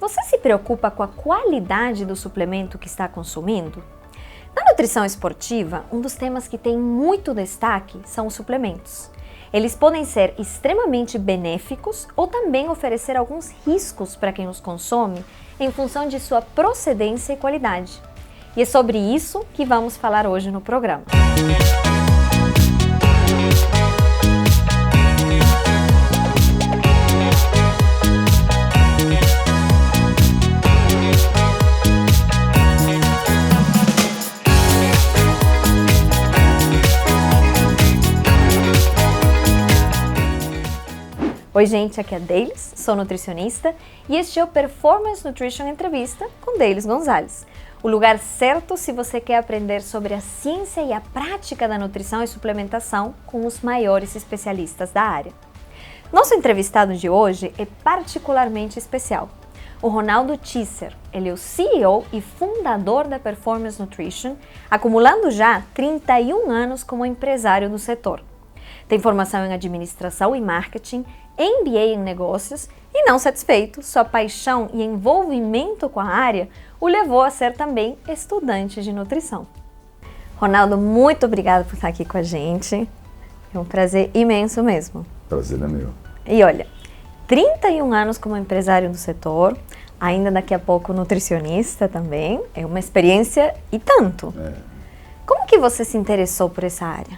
Você se preocupa com a qualidade do suplemento que está consumindo? Na nutrição esportiva, um dos temas que tem muito destaque são os suplementos. Eles podem ser extremamente benéficos ou também oferecer alguns riscos para quem os consome em função de sua procedência e qualidade. E é sobre isso que vamos falar hoje no programa. Oi gente, aqui é a Deilis, sou nutricionista e este é o Performance Nutrition Entrevista com Deilis Gonzalez. O lugar certo se você quer aprender sobre a ciência e a prática da nutrição e suplementação com os maiores especialistas da área. Nosso entrevistado de hoje é particularmente especial. O Ronaldo Tisser, ele é o CEO e fundador da Performance Nutrition, acumulando já 31 anos como empresário do setor. Tem formação em administração e marketing, MBA em negócios e, não satisfeito, sua paixão e envolvimento com a área o levou a ser também estudante de nutrição. Ronaldo, muito obrigada por estar aqui com a gente. É um prazer imenso mesmo. Prazer é meu. E olha, 31 anos como empresário do setor, ainda daqui a pouco nutricionista também, é uma experiência e tanto. Como que você se interessou por essa área?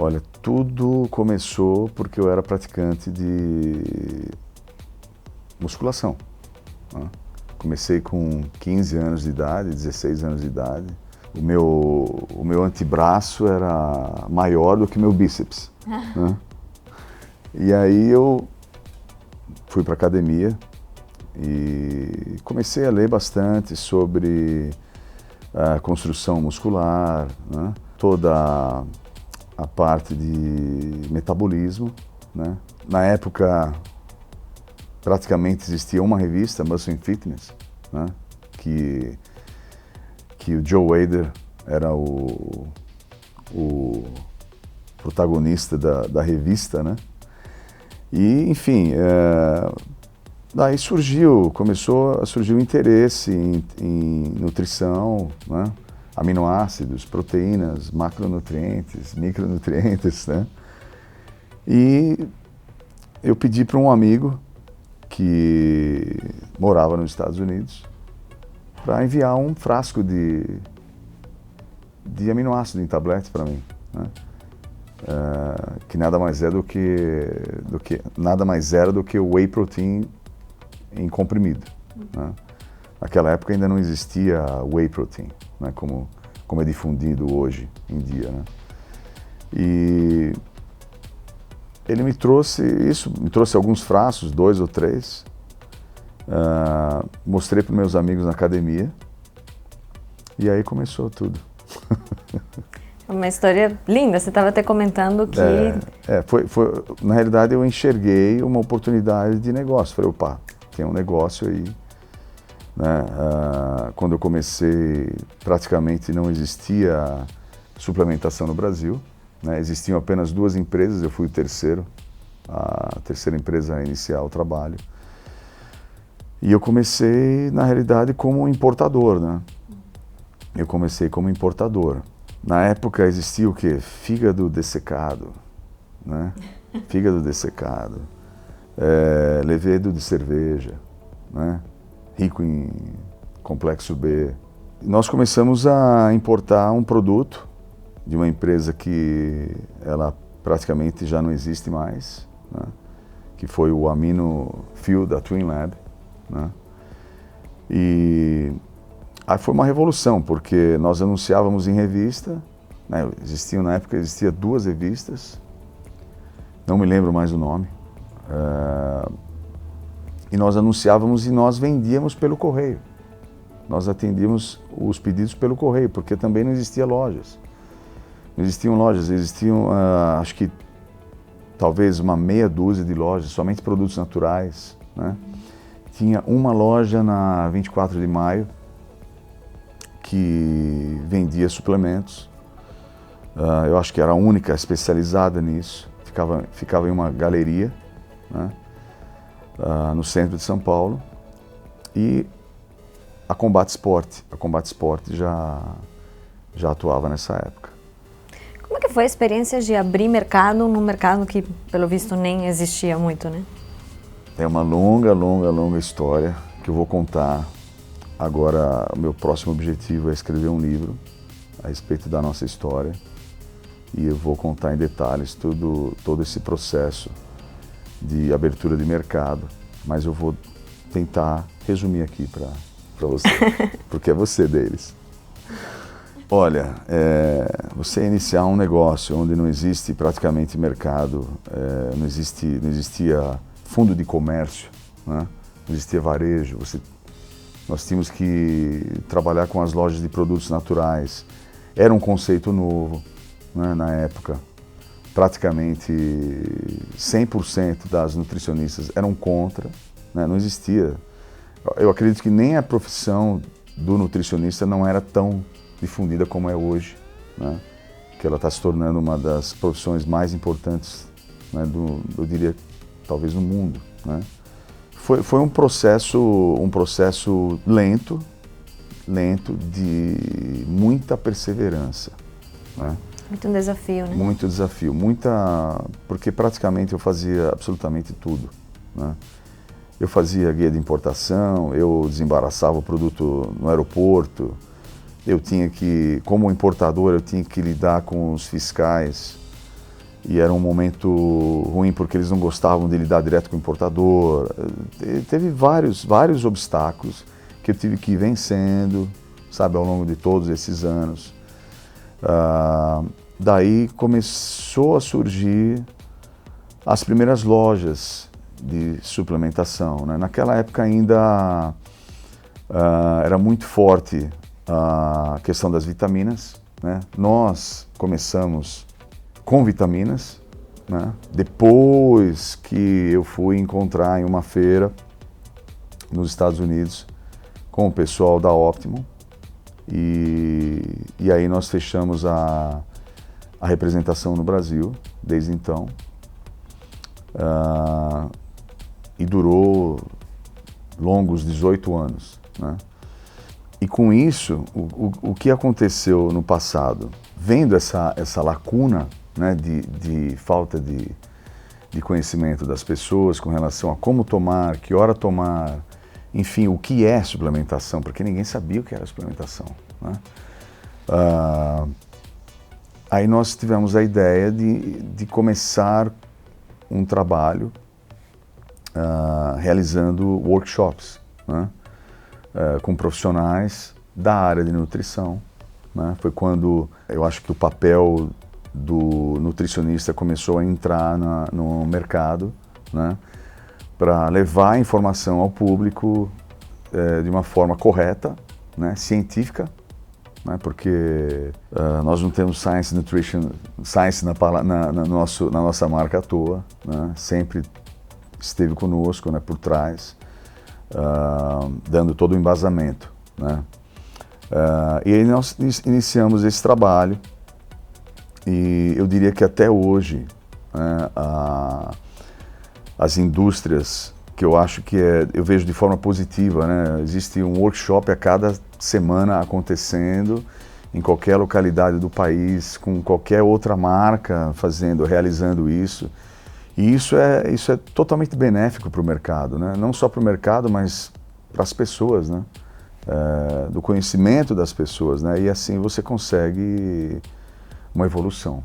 Olha, tudo começou porque eu era praticante de musculação. Comecei com 15 anos de idade, 16 anos de idade. O meu antebraço era maior do que meu bíceps. E aí eu fui para a academia e comecei a ler bastante sobre a construção muscular, toda a parte de metabolismo, Na época, praticamente existia uma revista, Muscle and Fitness, que o Joe Weider era o protagonista da revista, E, enfim, daí começou a surgir o interesse em nutrição, aminoácidos, proteínas, macronutrientes, micronutrientes, E eu pedi para um amigo que morava nos Estados Unidos para enviar um frasco de aminoácidos em tablete para mim, que nada mais era do que o whey protein em comprimido. Naquela época ainda não existia whey protein, como é difundido hoje em dia, E ele me trouxe alguns frascos, 2 ou 3, mostrei para meus amigos na academia e aí começou tudo. Uma história linda, você estava até comentando que... Na realidade eu enxerguei uma oportunidade de negócio, falei, opa, tem um negócio aí. Quando eu comecei, praticamente não existia suplementação no Brasil, Existiam apenas 2 empresas, eu fui a terceira empresa a iniciar o trabalho. E eu comecei, na realidade, como importador, Eu comecei como importador. Na época existia o quê? Fígado dessecado, Fígado dessecado, levedo de cerveja, rico em complexo B. Nós começamos a importar um produto de uma empresa que ela praticamente já não existe mais, que foi o Amino Fuel da Twin Lab. E aí foi uma revolução, porque nós anunciávamos em revista, na época existia 2 revistas, não me lembro mais o nome, e nós anunciávamos e nós vendíamos pelo correio. Nós atendíamos os pedidos pelo correio, porque também não existia lojas. Não existiam lojas, acho que talvez uma meia dúzia de lojas, somente produtos naturais, Tinha uma loja na 24 de Maio que vendia suplementos. Eu acho que era a única especializada nisso. Ficava em uma galeria, no centro de São Paulo. E a Combat Sport já atuava nessa época. Como é que foi a experiência de abrir mercado num mercado que, pelo visto, nem existia muito, né? É uma longa história que eu vou contar. Agora, o meu próximo objetivo é escrever um livro a respeito da nossa história e eu vou contar em detalhes todo esse processo de abertura de mercado, mas eu vou tentar resumir aqui para você, porque é você deles. Olha, você iniciar um negócio onde não existe praticamente mercado, não existia fundo de comércio, né? Não existia varejo, nós tínhamos que trabalhar com as lojas de produtos naturais. Era um conceito novo, né, na época. Praticamente 100% das nutricionistas eram contra, né? Não existia. Eu acredito que nem a profissão do nutricionista não era tão difundida como é hoje, né? Que ela está se tornando uma das profissões mais importantes, né, eu diria, talvez no mundo, né? Foi um processo lento de muita perseverança, né? Muito um desafio, né? Muito desafio, porque praticamente eu fazia absolutamente tudo, né? Eu fazia guia de importação, eu desembaraçava o produto no aeroporto, como importador, eu tinha que lidar com os fiscais, e era um momento ruim porque eles não gostavam de lidar direto com o importador. Teve vários obstáculos que eu tive que ir vencendo, sabe, ao longo de todos esses anos. Daí começou a surgir as primeiras lojas de suplementação, né? Naquela época ainda era muito forte a questão das vitaminas, né? Nós começamos com vitaminas, né? Depois que eu fui encontrar em uma feira nos Estados Unidos com o pessoal da Optimum e aí nós fechamos a representação no Brasil desde então, e durou longos 18 anos, né? E com isso, o que aconteceu no passado, vendo essa lacuna, né, de falta de conhecimento das pessoas com relação a como tomar, que hora tomar, enfim, o que é suplementação, porque ninguém sabia o que era suplementação, né? Aí nós tivemos a ideia de começar um trabalho realizando workshops, né, com profissionais da área de nutrição, né? Foi quando eu acho que o papel do nutricionista começou a entrar no mercado, né, para levar a informação ao público de uma forma correta, né, científica, né, porque nós não temos Science Nutrition, Science na nossa marca à toa, né? Sempre esteve conosco, né, por trás, dando todo o embasamento, né? E aí nós iniciamos esse trabalho e eu diria que até hoje, né, as indústrias que eu acho que eu vejo de forma positiva, né? Existe um workshop a cada semana acontecendo em qualquer localidade do país, com qualquer outra marca realizando isso. E isso é totalmente benéfico para o mercado, né? Não só para o mercado, mas para as pessoas, né? Do conhecimento das pessoas, né? E assim você consegue uma evolução,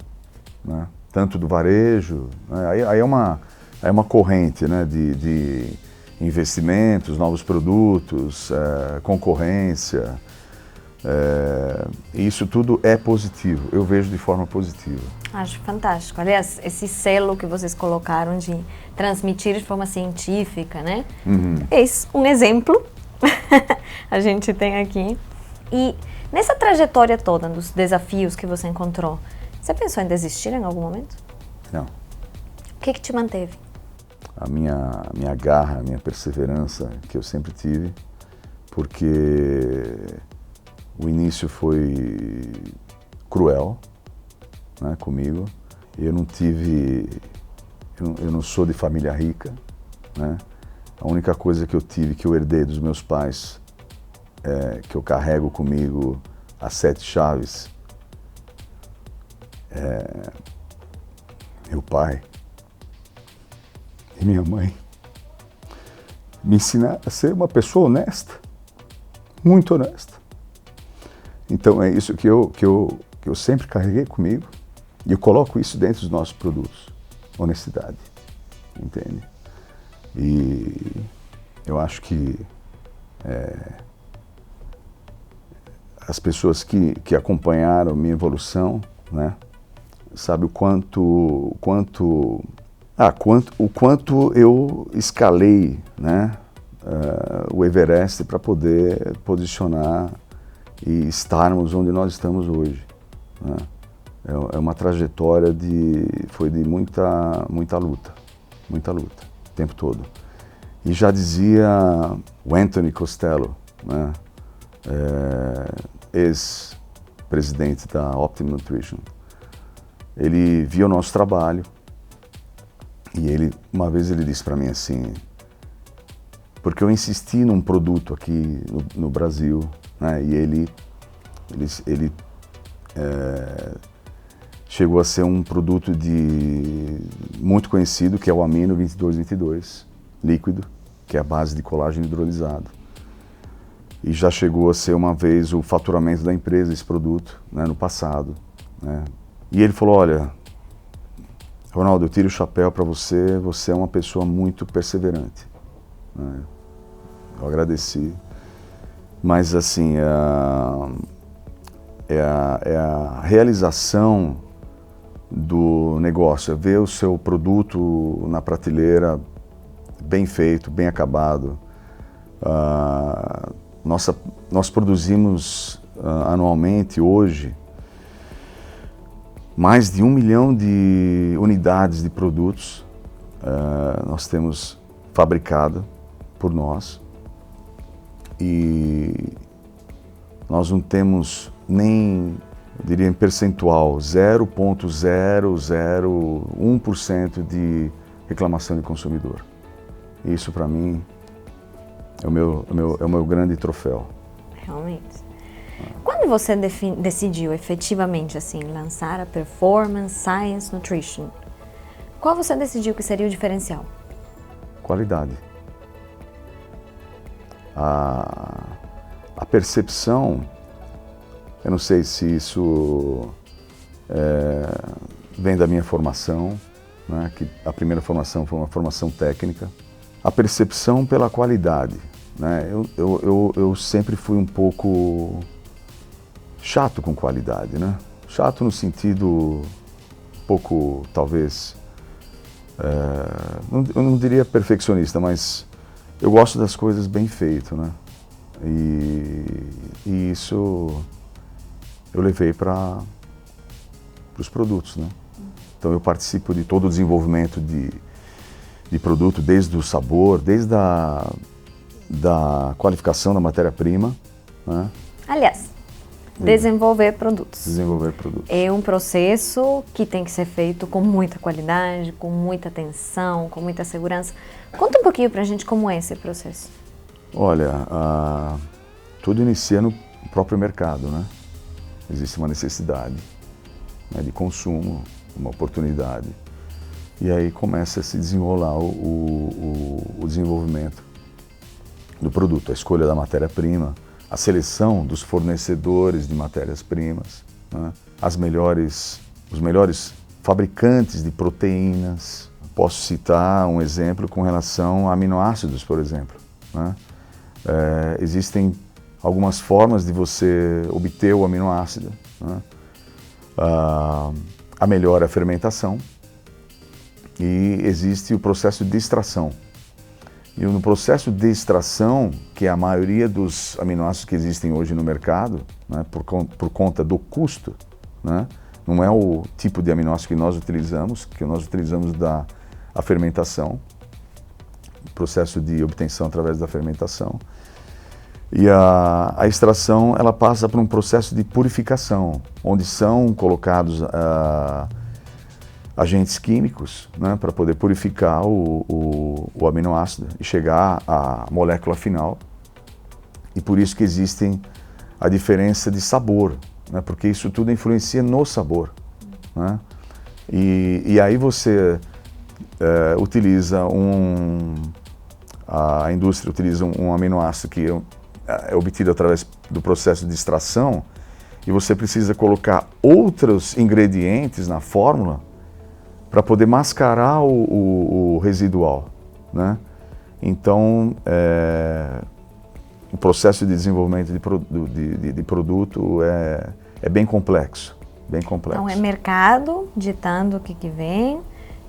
né? Tanto do varejo, né? Aí é uma corrente, né, de investimentos, novos produtos, concorrência. Isso tudo é positivo, eu vejo de forma positiva. Acho fantástico. Aliás, esse selo que vocês colocaram de transmitir de forma científica, né? Uhum. Eis um exemplo a gente tem aqui. E nessa trajetória toda, dos desafios que você encontrou, você pensou em desistir em algum momento? Não. O que te manteve? A minha garra, a minha perseverança que eu sempre tive, porque o início foi cruel, né, comigo. Eu não sou de família rica, né? A única coisa que eu tive, que eu herdei dos meus pais, que eu carrego comigo as 7 chaves, meu pai e minha mãe me ensinaram a ser uma pessoa honesta, muito honesta. Então é isso que eu sempre carreguei comigo e eu coloco isso dentro dos nossos produtos, honestidade, entende? E eu acho que as pessoas que acompanharam minha evolução, né, sabe o quanto eu escalei, né, o Everest para poder posicionar e estarmos onde nós estamos hoje, né? É uma trajetória foi de muita luta, o tempo todo. E já dizia o Anthony Costello, né, ex-presidente da Optimum Nutrition, ele via o nosso trabalho e uma vez ele disse para mim assim, porque eu insisti num produto aqui no Brasil, né, e ele chegou a ser um produto muito conhecido, que é o Amino 2222 líquido, que é a base de colágeno hidrolisado. E já chegou a ser uma vez o faturamento da empresa esse produto, né, no passado, né? E ele falou, olha, Ronaldo, eu tiro o chapéu para você, você é uma pessoa muito perseverante, né? Eu agradeci, mas assim, é a realização do negócio, é ver o seu produto na prateleira bem feito, bem acabado. Nós produzimos anualmente, hoje, mais de 1 milhão de unidades de produtos nós temos fabricado por nós. E nós não temos nem, eu diria em percentual, 0,001% de reclamação de consumidor. Isso para mim é o meu grande troféu. Realmente. Quando você decidiu efetivamente assim lançar a Performance Science Nutrition, qual você decidiu que seria o diferencial? Qualidade. A percepção, eu não sei se isso vem da minha formação, né, que a primeira formação foi uma formação técnica. A percepção pela qualidade, né? Eu sempre fui um pouco chato com qualidade, né? Chato no sentido um pouco, talvez, eu não diria perfeccionista, mas eu gosto das coisas bem feitas, né? E isso eu levei para os produtos, né? Então eu participo de todo o desenvolvimento de produto, desde o sabor, desde da qualificação da matéria-prima, né? Aliás, desenvolver produtos. Desenvolver produtos. É um processo que tem que ser feito com muita qualidade, com muita atenção, com muita segurança. Conta um pouquinho pra gente como é esse processo. Olha, tudo inicia no próprio mercado, né? Existe uma necessidade, né, de consumo, uma oportunidade. E aí começa a se desenrolar o desenvolvimento do produto, a escolha da matéria-prima, a seleção dos fornecedores de matérias-primas, né? Os melhores fabricantes de proteínas. Posso citar um exemplo com relação a aminoácidos, por exemplo, né? Existem algumas formas de você obter o aminoácido, né? A melhor é a fermentação e existe o processo de extração. E no processo de extração, que é a maioria dos aminoácidos que existem hoje no mercado, né, por conta do custo, né, não é o tipo de aminoácido que nós utilizamos a fermentação, o processo de obtenção através da fermentação. E a extração, ela passa por um processo de purificação, onde são colocados agentes químicos, né, para poder purificar o aminoácido e chegar à molécula final. E por isso que existem a diferença de sabor, né, porque isso tudo influencia no sabor, né? E aí você utiliza a indústria utiliza um aminoácido que é obtido através do processo de extração, e você precisa colocar outros ingredientes na fórmula para poder mascarar o residual, né? Então, o processo de desenvolvimento de produto é bem complexo, bem complexo. Então é mercado ditando o que vem,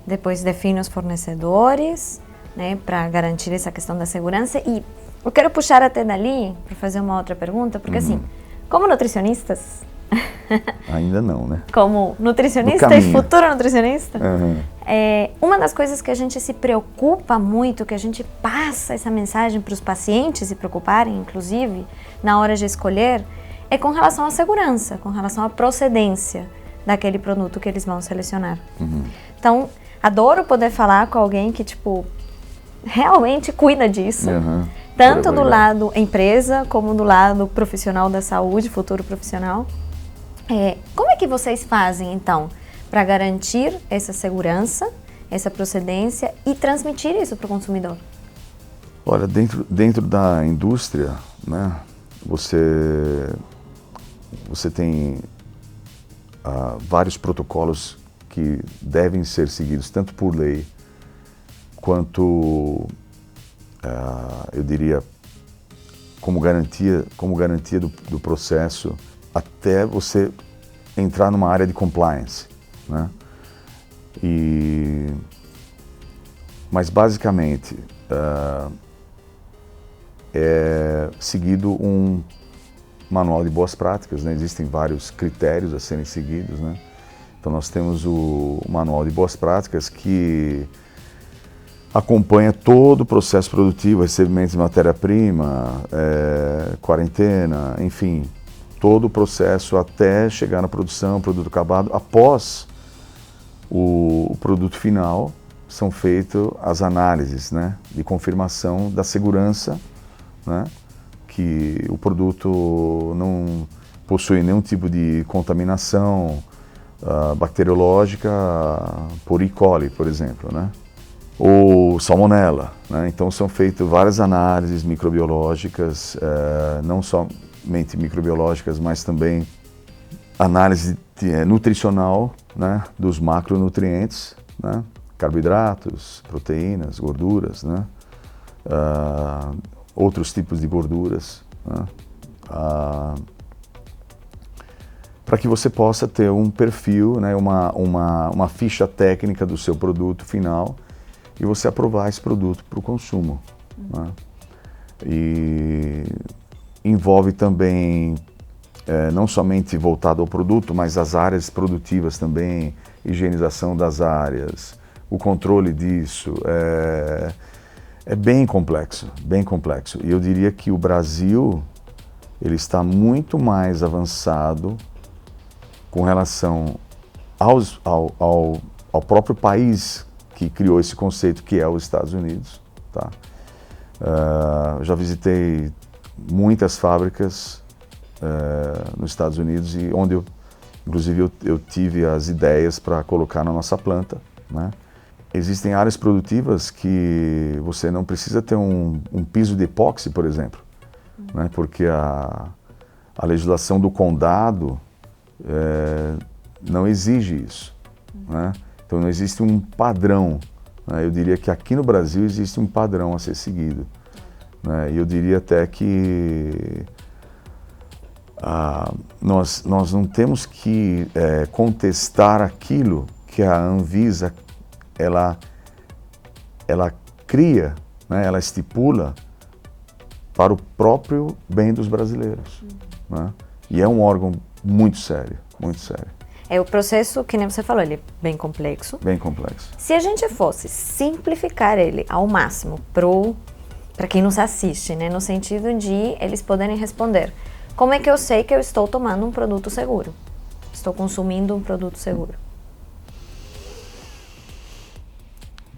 depois define os fornecedores, né, para garantir essa questão da segurança. E eu quero puxar até dali para fazer uma outra pergunta, porque assim, como nutricionistas... Ainda não, né? Como nutricionista e futuro nutricionista, uma das coisas que a gente se preocupa muito, que a gente passa essa mensagem para os pacientes se preocuparem, inclusive, na hora de escolher, é com relação à segurança, com relação à procedência daquele produto que eles vão selecionar. Então, adoro poder falar com alguém que, tipo, realmente cuida disso, tanto do lado empresa, como do lado profissional da saúde, futuro profissional. Como é que vocês fazem, então, para garantir essa segurança, essa procedência e transmitir isso para o consumidor? Olha, dentro da indústria, né, você tem vários protocolos que devem ser seguidos, tanto por lei, quanto, eu diria, como garantia do processo, até você entrar numa área de compliance, né? Mas basicamente é seguido um manual de boas práticas, né? Existem vários critérios a serem seguidos, né? Então nós temos o manual de boas práticas que acompanha todo o processo produtivo, recebimento de matéria-prima, quarentena, enfim, todo o processo até chegar na produção, produto acabado. Após o produto final, são feitas as análises, né, de confirmação da segurança, né, que o produto não possui nenhum tipo de contaminação bacteriológica por E. coli, por exemplo, né, ou salmonella, né? Então são feitas várias análises microbiológicas, não somente microbiológicas, mas também análise nutricional, né, dos macronutrientes, né, carboidratos, proteínas, gorduras, né, outros tipos de gorduras, né, para que você possa ter um perfil, né, uma ficha técnica do seu produto final e você aprovar esse produto para o consumo, né. E envolve também não somente voltado ao produto, mas as áreas produtivas também, higienização das áreas, o controle disso, é bem complexo, bem complexo. E eu diria que o Brasil, ele está muito mais avançado com relação ao próprio país que criou esse conceito, que é os Estados Unidos, tá? Já visitei muitas fábricas nos Estados Unidos, e onde inclusive eu tive as ideias para colocar na nossa planta, né? Existem áreas produtivas que você não precisa ter um piso de epóxi, por exemplo, né? Porque a legislação do condado não exige isso, né? Então não existe um padrão, né? Eu diria que aqui no Brasil existe um padrão a ser seguido, né? E eu diria até que nós não temos que contestar aquilo que a Anvisa ela cria, né? Ela estipula para o próprio bem dos brasileiros, né? E é um órgão muito sério, muito sério. O processo, que nem você falou, ele é bem complexo. Bem complexo. Se a gente fosse simplificar ele ao máximo para quem nos assiste, né, no sentido de eles poderem responder: como é que eu sei que eu estou tomando um produto seguro? Estou consumindo um produto seguro?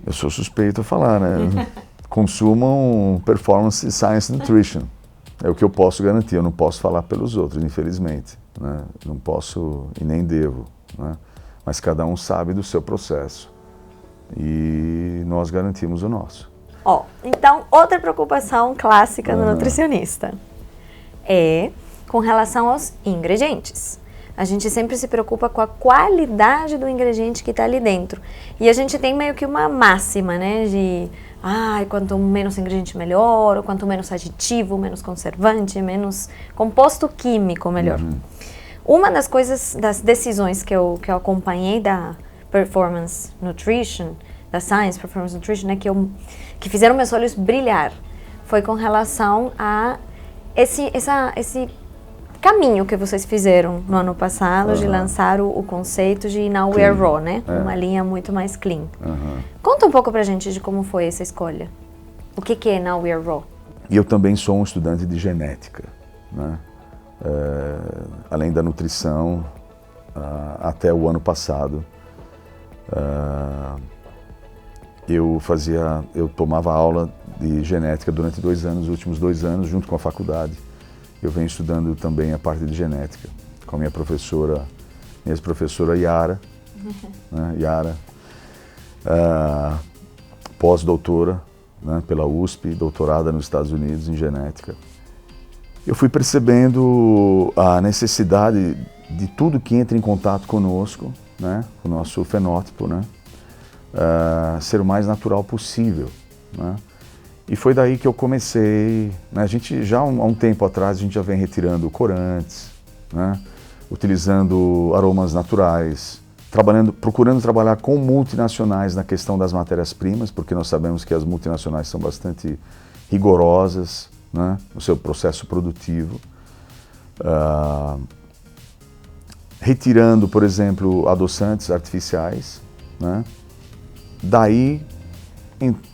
Eu sou suspeito a falar, né? Consumam Performance Science Nutrition. É o que eu posso garantir, eu não posso falar pelos outros, infelizmente, né? Não posso e nem devo, né? Mas cada um sabe do seu processo e nós garantimos o nosso. Então, outra preocupação clássica do nutricionista é com relação aos ingredientes. A gente sempre se preocupa com a qualidade do ingrediente que está ali dentro. E a gente tem meio que uma máxima, né? De, quanto menos ingrediente melhor, ou quanto menos aditivo, menos conservante, menos composto químico, melhor. Uma das coisas, das decisões que eu acompanhei da Performance Nutrition, da Science Performance Nutrition, né? Que fizeram meus olhos brilhar, foi com relação a esse caminho que vocês fizeram no ano passado, de lançar o conceito de Now We Are Raw, né? Uma linha muito mais clean. Conta um pouco pra gente de como foi essa escolha. O que é Now We Are Raw? E eu também sou um estudante de genética, né? Além da nutrição, até o ano passado, eu tomava aula de genética durante 2 anos, os últimos 2 anos, junto com a faculdade. Eu venho estudando também a parte de genética com a minha ex-professora Yara, né? Yara, pós-doutora, né, pela USP, doutorada nos Estados Unidos em genética. Eu fui percebendo a necessidade de tudo que entra em contato conosco, né, o nosso fenótipo, né, ser o mais natural possível, né? E foi daí que eu comecei, né, a gente já há um tempo atrás a gente já vem retirando corantes, né, utilizando aromas naturais, procurando trabalhar com multinacionais na questão das matérias-primas, porque nós sabemos que as multinacionais são bastante rigorosas, né, no seu processo produtivo. Retirando, por exemplo, adoçantes artificiais, né? Daí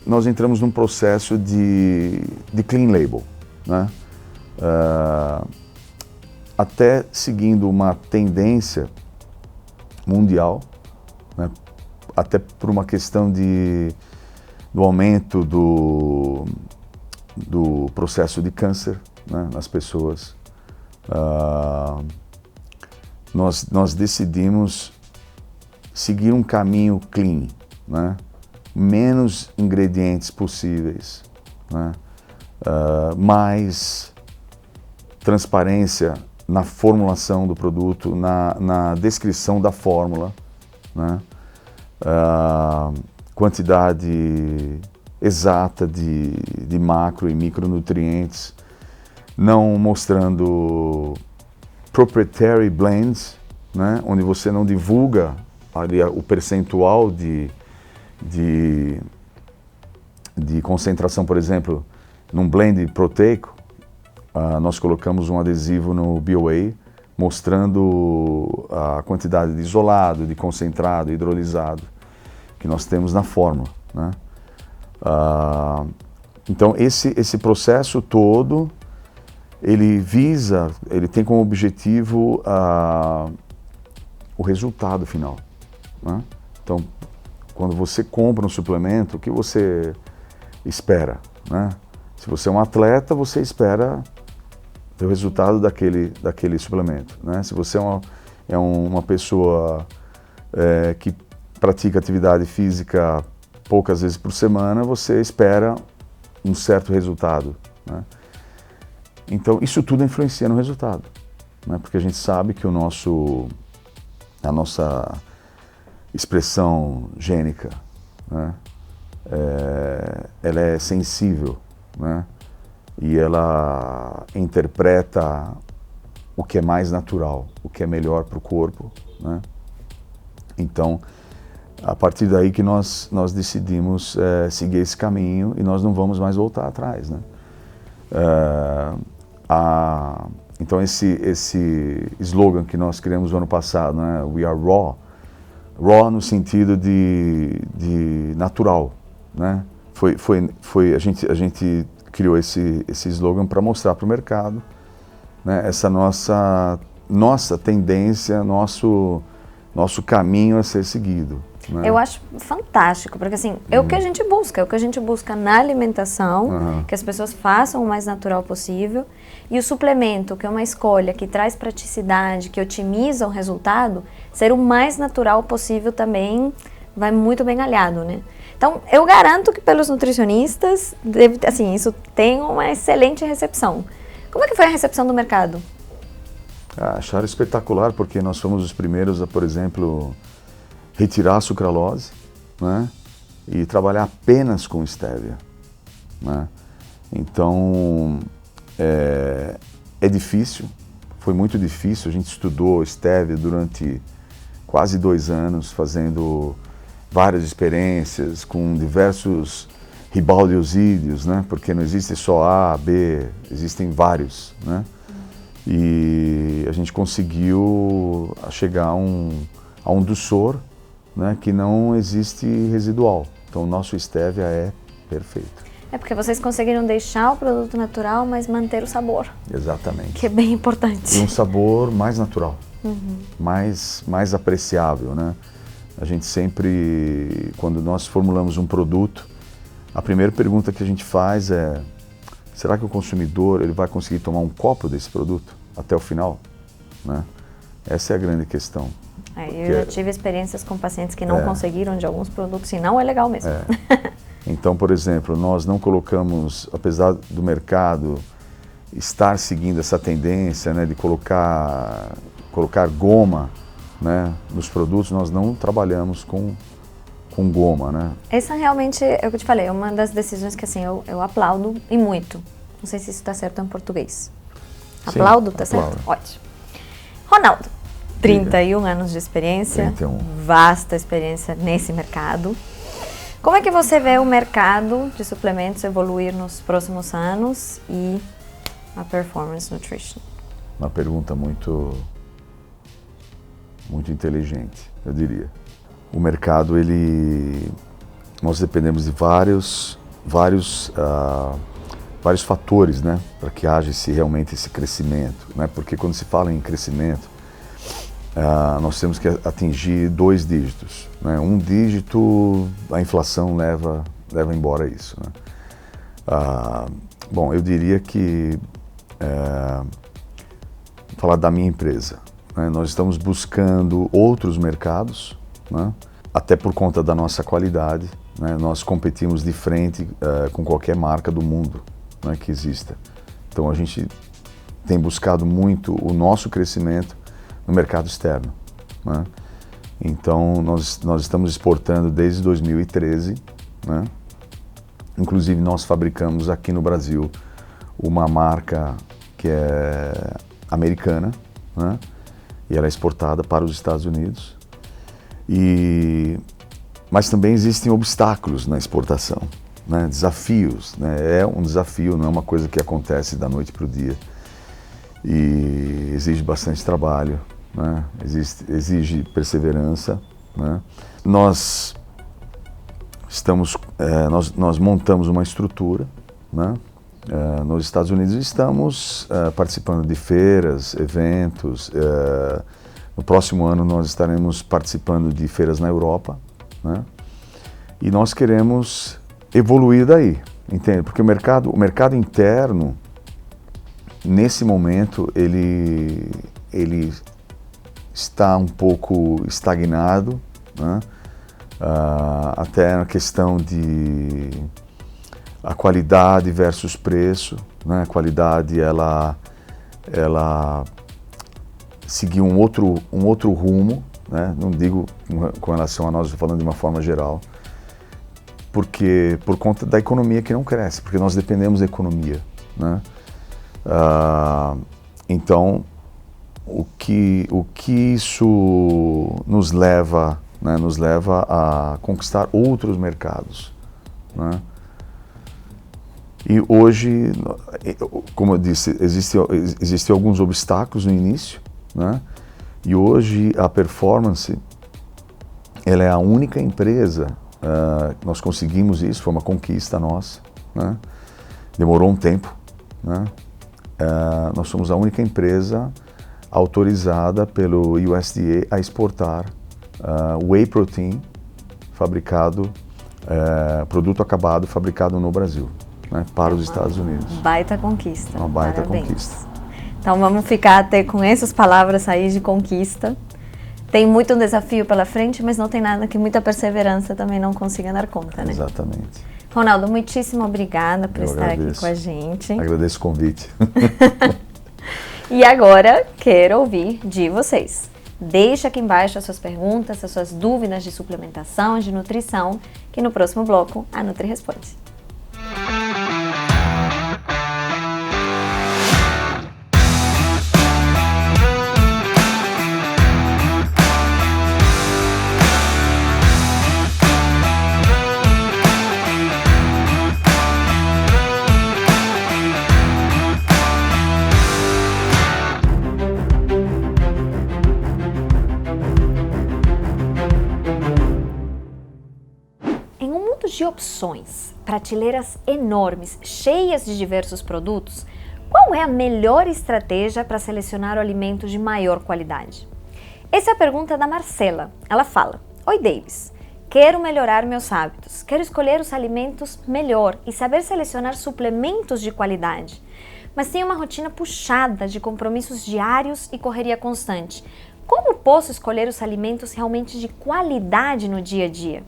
nós entramos num processo de clean label, né? Até seguindo uma tendência mundial, né? Até por uma questão do aumento do processo de câncer, né, nas pessoas. Nós decidimos seguir um caminho clean, né? Menos ingredientes possíveis, né? Mais transparência na formulação do produto, na descrição da fórmula, né? Quantidade exata de macro e micronutrientes, não mostrando proprietary blends, né? Onde você não divulga ali o percentual de concentração, por exemplo, num blend proteico, nós colocamos um adesivo no BOA mostrando a quantidade de isolado, de concentrado, hidrolisado que nós temos na fórmula, né? Então esse processo todo, ele tem como objetivo o resultado final, né? Então, quando você compra um suplemento, o que você espera, né? Se você é um atleta, você espera ter o resultado daquele suplemento, né? Se você é uma pessoa que pratica atividade física poucas vezes por semana, você espera um certo resultado, né? Então, isso tudo influencia no resultado, né? Porque a gente sabe que a nossa expressão gênica, né, ela é sensível, né, e ela interpreta o que é mais natural, o que é melhor para o corpo, né? Então, a partir daí que nós decidimos seguir esse caminho e nós não vamos mais voltar atrás, né? Então esse slogan que nós criamos no ano passado, né, We Are Raw no sentido de natural, né? A gente criou esse slogan para mostrar para o mercado, né, essa nossa tendência, nosso caminho a ser seguido. né? Eu acho fantástico, porque assim, é o que a gente busca, é o que a gente busca na alimentação, que as pessoas façam o mais natural possível, e o suplemento, que é uma escolha que traz praticidade, que otimiza o resultado, ser o mais natural possível também vai muito bem alinhado, né? Então, eu garanto que pelos nutricionistas, assim, isso tem uma excelente recepção. Como é que foi a recepção do mercado? Acharam espetacular, porque nós fomos os primeiros a, por exemplo, retirar a sucralose, né, e trabalhar apenas com stevia, né? Então, é difícil, foi muito difícil. A gente estudou stevia durante quase 2 anos, fazendo várias experiências com diversos ribaldeosídeos, né? Porque não existe só A, B, existem vários, né? E a gente conseguiu chegar a um doçor, né, que não existe residual. Então o nosso stevia é perfeito. É porque vocês conseguiram deixar o produto natural, mas manter o sabor. Exatamente. Que é bem importante. E um sabor mais natural, mais apreciável, né? A gente sempre, quando nós formulamos um produto, a primeira pergunta que a gente faz é: será que o consumidor ele vai conseguir tomar um copo desse produto até o final, né? Essa é a grande questão. Eu já tive experiências com pacientes que não conseguiram de alguns produtos e não é legal mesmo. Então, por exemplo, nós não colocamos, apesar do mercado estar seguindo essa tendência, né, de colocar goma, né, nos produtos, nós não trabalhamos com goma, né? Essa realmente, é o que eu te falei, é uma das decisões que assim, eu aplaudo e muito. Não sei se isso está certo em português. Sim, Aplaudo, tá aplaudo. certo? Ótimo. Ronaldo, 31 anos de experiência, 31. Vasta experiência nesse mercado. Como é que você vê o mercado de suplementos evoluir nos próximos anos e a Performance Nutrition? Uma pergunta muito inteligente, eu diria. O mercado, nós dependemos de vários fatores, né, para que haja realmente esse crescimento, né? Porque quando se fala em crescimento, nós temos que atingir 2 dígitos, né? 1 dígito, a inflação leva embora isso, né? Bom, eu diria que, falar da minha empresa, né? Nós estamos buscando outros mercados, né? Até por conta da nossa qualidade, né? Nós competimos de frente com qualquer marca do mundo, né, que exista. Então a gente tem buscado muito o nosso crescimento no mercado externo, né? Então nós estamos exportando desde 2013, né? Inclusive nós fabricamos aqui no Brasil uma marca que é americana, né? E ela é exportada para os Estados Unidos. Mas também existem obstáculos na exportação, né? Desafios, né? É um desafio, não é uma coisa que acontece da noite para o dia. E exige bastante trabalho, né? Exige perseverança, né? Nós montamos uma estrutura, né? Nos Estados Unidos, estamos participando de feiras, eventos. No próximo ano nós estaremos participando de feiras na Europa, né? E nós queremos evoluir daí, entende? Porque o mercado interno, nesse momento, ele está um pouco estagnado, né? Até na questão de a qualidade versus preço, né? A qualidade, ela seguiu um outro rumo, né? Não digo com relação a nós, estou falando de uma forma geral, porque por conta da economia que não cresce, porque nós dependemos da economia, né? Então, o que isso nos leva, né? Nos leva a conquistar outros mercados, né? E hoje, como eu disse, existem alguns obstáculos no início, né? E hoje a Performance, ela é a única empresa, nós conseguimos isso, foi uma conquista nossa, né? Demorou um tempo, né? Nós somos a única empresa autorizada pelo USDA a exportar whey protein fabricado, produto acabado fabricado no Brasil, né, para os Estados Unidos. Baita conquista. Uma baita Parabéns. conquista. Então vamos ficar até com essas palavras aí de conquista. Tem muito desafio pela frente, mas não tem nada que muita perseverança também não consiga dar conta, né? Exatamente. Ronaldo, muitíssimo obrigada por estar agradeço. aqui com a gente. Agradeço o convite. E agora, quero ouvir de vocês. Deixe aqui embaixo as suas perguntas, as suas dúvidas de suplementação, de nutrição, que no próximo bloco a Nutri responde. De opções, prateleiras enormes, cheias de diversos produtos, qual é a melhor estratégia para selecionar alimentos de maior qualidade? Essa é a pergunta da Marcela. Ela fala: Oi Davis, quero melhorar meus hábitos, quero escolher os alimentos melhor e saber selecionar suplementos de qualidade, mas tenho uma rotina puxada de compromissos diários e correria constante. Como posso escolher os alimentos realmente de qualidade no dia a dia?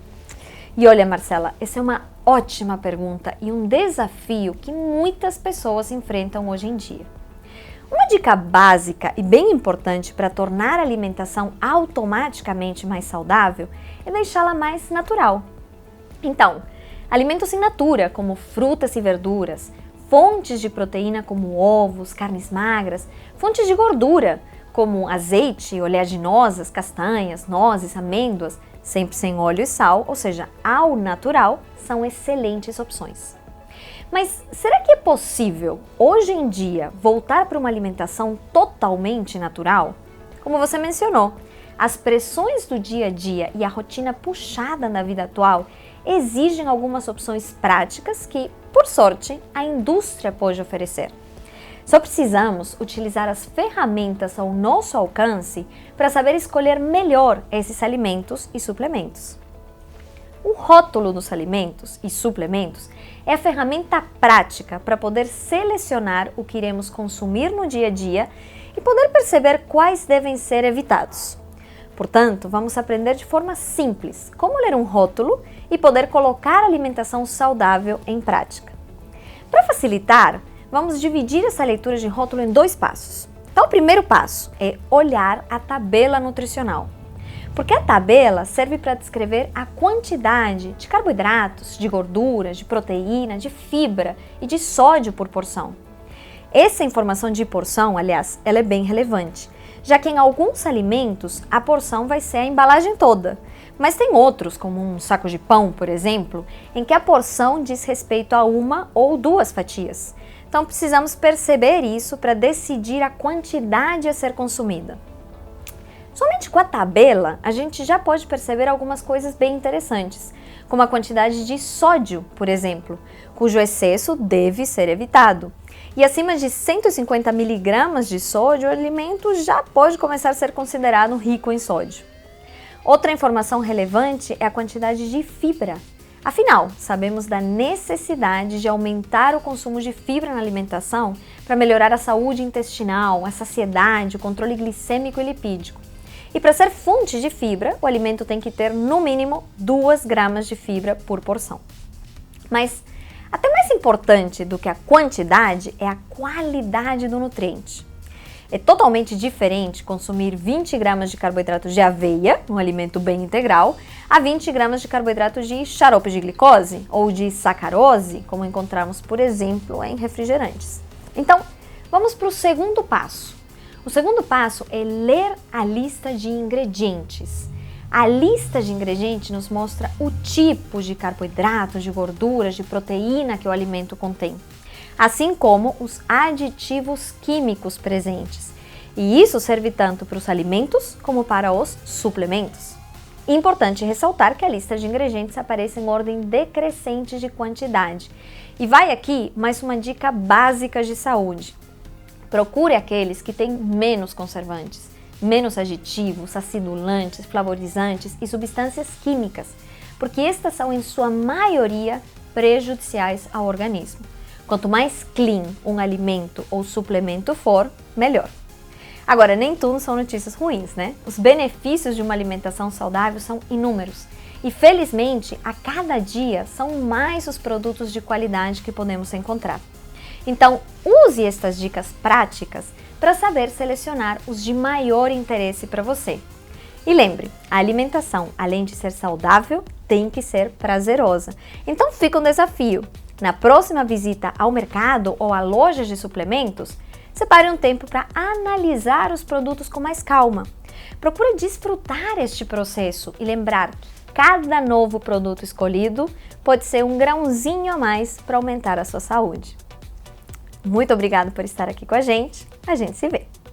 E olha, Marcela, essa é uma ótima pergunta e um desafio que muitas pessoas enfrentam hoje em dia. Uma dica básica e bem importante para tornar a alimentação automaticamente mais saudável é deixá-la mais natural. Então, alimentos in natura, como frutas e verduras, fontes de proteína como ovos, carnes magras, fontes de gordura, como azeite, oleaginosas, castanhas, nozes, amêndoas, sempre sem óleo e sal, ou seja, ao natural, são excelentes opções. Mas será que é possível, hoje em dia, voltar para uma alimentação totalmente natural? Como você mencionou, as pressões do dia a dia e a rotina puxada na vida atual exigem algumas opções práticas que, por sorte, a indústria pode oferecer. Só precisamos utilizar as ferramentas ao nosso alcance para saber escolher melhor esses alimentos e suplementos. O rótulo dos alimentos e suplementos é a ferramenta prática para poder selecionar o que iremos consumir no dia a dia e poder perceber quais devem ser evitados. Portanto, vamos aprender de forma simples como ler um rótulo e poder colocar a alimentação saudável em prática. Para facilitar, vamos dividir essa leitura de rótulo em 2 passos. Então, o primeiro passo é olhar a tabela nutricional, porque a tabela serve para descrever a quantidade de carboidratos, de gordura, de proteína, de fibra e de sódio por porção. Essa informação de porção, aliás, ela é bem relevante, já que em alguns alimentos a porção vai ser a embalagem toda, mas tem outros, como um saco de pão, por exemplo, em que a porção diz respeito a 1 ou 2 fatias. Então precisamos perceber isso para decidir a quantidade a ser consumida. Somente com a tabela a gente já pode perceber algumas coisas bem interessantes, como a quantidade de sódio, por exemplo, cujo excesso deve ser evitado. E acima de 150 miligramas de sódio, o alimento já pode começar a ser considerado rico em sódio. Outra informação relevante é a quantidade de fibra. Afinal, sabemos da necessidade de aumentar o consumo de fibra na alimentação para melhorar a saúde intestinal, a saciedade, o controle glicêmico e lipídico. E para ser fonte de fibra, o alimento tem que ter no mínimo 2 gramas de fibra por porção. Mas até mais importante do que a quantidade é a qualidade do nutriente. É totalmente diferente consumir 20 gramas de carboidratos de aveia, um alimento bem integral, a 20 gramas de carboidratos de xarope de glicose ou de sacarose, como encontramos, por exemplo, em refrigerantes. Então, vamos para o segundo passo. O segundo passo é ler a lista de ingredientes. A lista de ingredientes nos mostra o tipo de carboidratos, de gorduras, de proteína que o alimento contém, assim como os aditivos químicos presentes. E isso serve tanto para os alimentos como para os suplementos. Importante ressaltar que a lista de ingredientes aparece em ordem decrescente de quantidade. E vai aqui mais uma dica básica de saúde. Procure aqueles que têm menos conservantes, menos aditivos, acidulantes, flavorizantes e substâncias químicas, porque estas são em sua maioria prejudiciais ao organismo. Quanto mais clean um alimento ou suplemento for, melhor. Agora, nem tudo são notícias ruins, né? Os benefícios de uma alimentação saudável são inúmeros. E felizmente, a cada dia são mais os produtos de qualidade que podemos encontrar. Então, use estas dicas práticas para saber selecionar os de maior interesse para você. E lembre, a alimentação, além de ser saudável, tem que ser prazerosa. Então fica um desafio. Na próxima visita ao mercado ou a lojas de suplementos, separe um tempo para analisar os produtos com mais calma. Procure desfrutar este processo e lembrar que cada novo produto escolhido pode ser um grãozinho a mais para aumentar a sua saúde. Muito obrigada por estar aqui com a gente se vê!